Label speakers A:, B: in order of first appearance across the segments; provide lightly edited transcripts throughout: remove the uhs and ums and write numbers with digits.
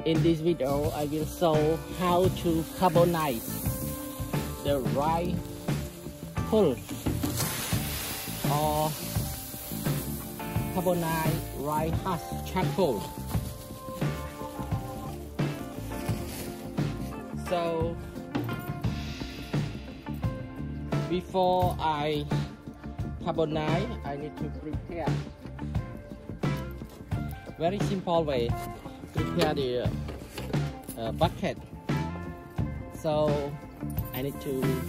A: In this video, I will show how to carbonize the rice hull or carbonized rice husk charcoal. So before I carbonize, I need to prepare. Very simple way. Prepare the bucket. So I need to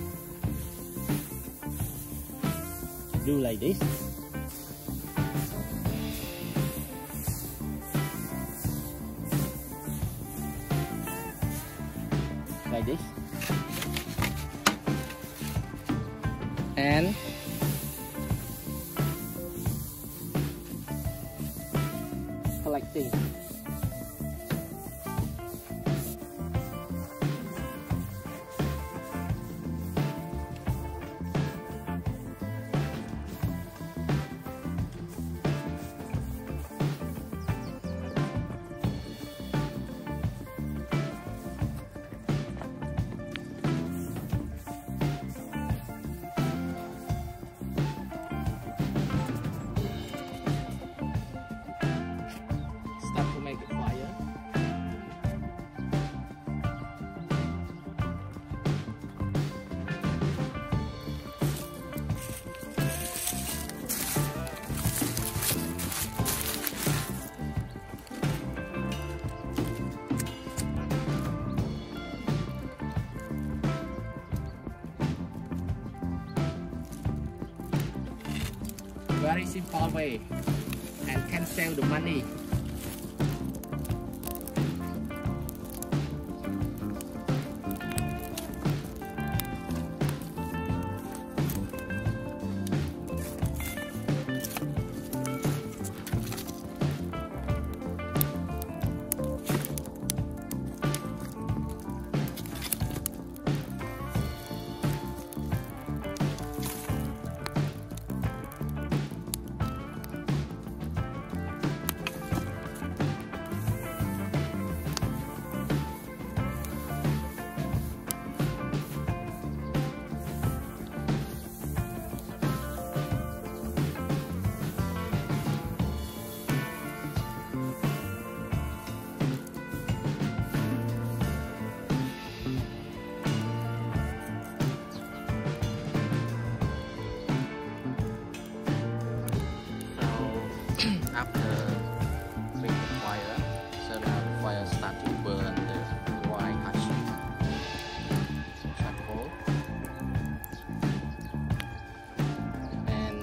A: do like this. Like this. And collecting. Very simple way and can save the money. After bring the fire, so now the fire start to burn the dry husk charcoal, and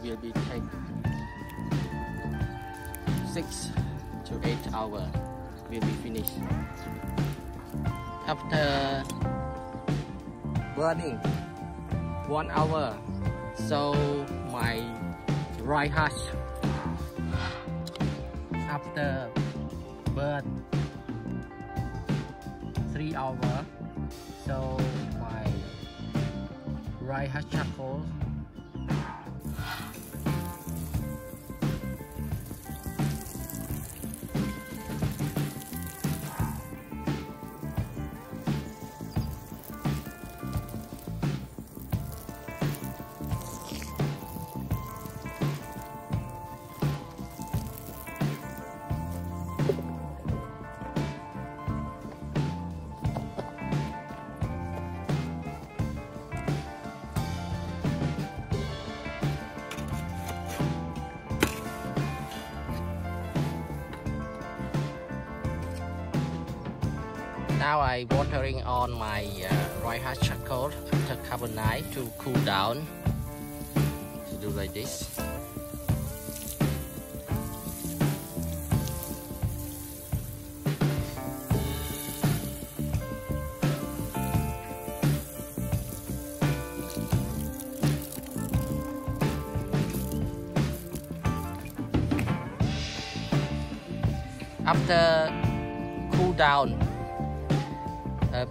A: will be take 6 to 8 hours will be finished. After burning 1 hour, so my dry husk after burn 3 hours, so my dry husk charcoal Now I watering on my rice husk charcoal after carbonize to cool down. So do like this. After cool down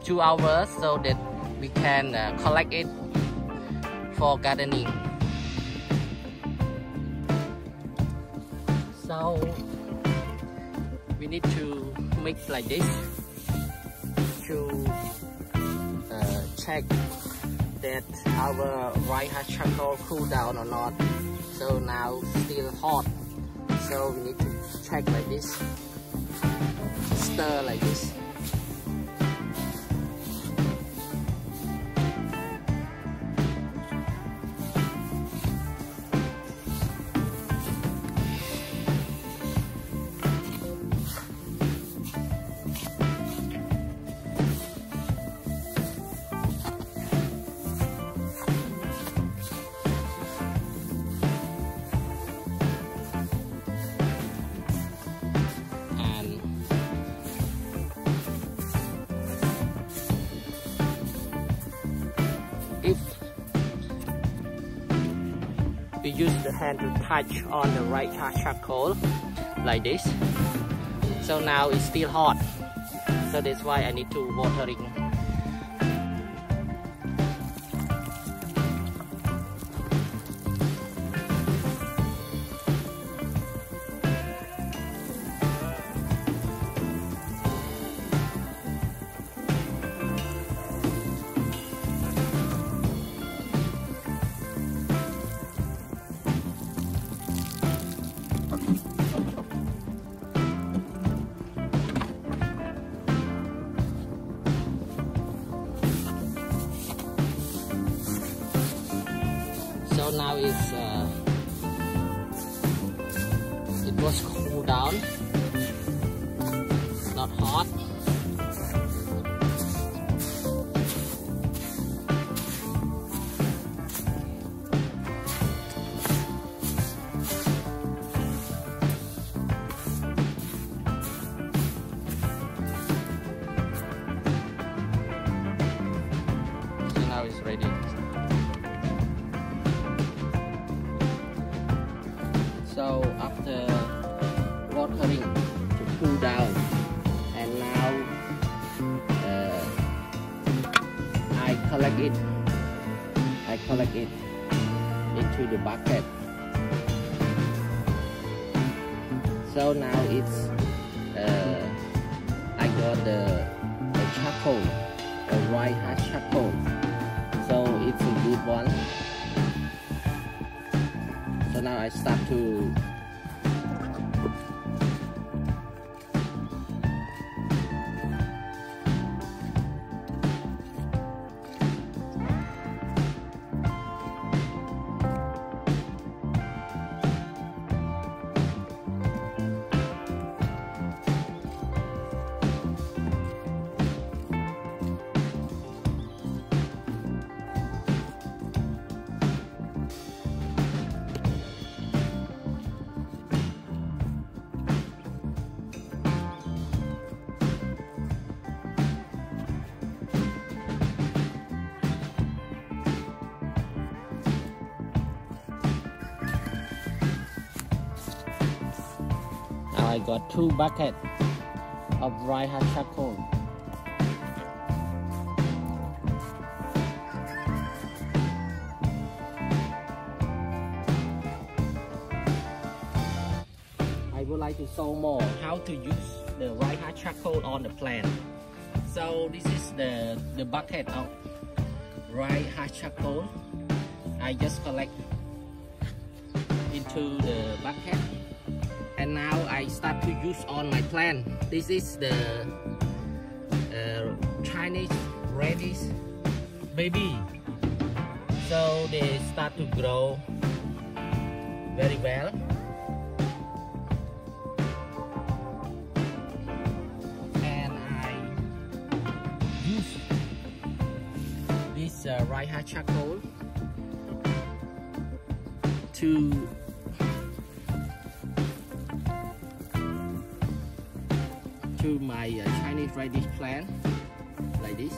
A: 2 hours, so that we can collect it for gardening. So we need to mix like this to check that our rice husk charcoal cool down or not. So now still hot, so we need to check like this, stir like this. If we use the hand to touch on the rice husk charcoal like this, so now it's still hot, so that's why I need to watering. So now it was cooled down, it's not hot. So now it's ready. So after watering to cool down, and now I collect it into the bucket. So now it's I got the charcoal, the rice husk charcoal. So it's a good one. So now I start to I got 2 buckets of rice husk charcoal. I would like to show more how to use the rice husk charcoal on the plant. So this is the bucket of rice husk charcoal. I just collect into the bucket. And now I start to use on my plant. This is the Chinese radish baby. So they start to grow very well. And I use this rice husk charcoal to my Chinese radish plant like this.